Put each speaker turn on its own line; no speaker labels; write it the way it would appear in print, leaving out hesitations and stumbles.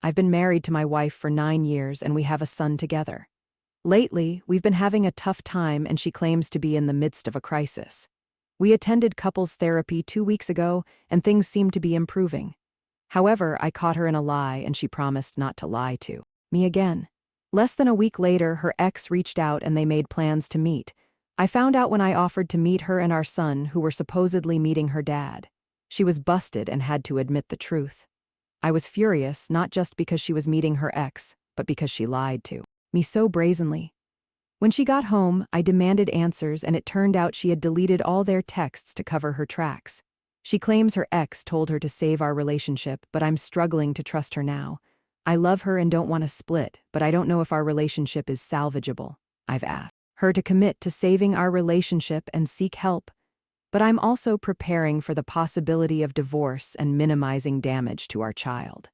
I've been married to my wife for 9 years and we have a son together. Lately, we've been having a tough time and she claims to be in the midst of a crisis. We attended couples therapy 2 weeks ago and things seem to be improving. However, I caught her in a lie and she promised not to lie to me again. Less than a week later, her ex reached out and they made plans to meet. I found out when I offered to meet her and our son, who were supposedly meeting her dad. She was busted and had to admit the truth. I was furious, not just because she was meeting her ex, but because she lied to me so brazenly. When she got home, I demanded answers and it turned out she had deleted all their texts to cover her tracks. She claims her ex told her to save our relationship, but I'm struggling to trust her now. I love her and don't want to split, but I don't know if our relationship is salvageable. I've asked her to commit to saving our relationship and seek help, but I'm also preparing for the possibility of divorce and minimizing damage to our child.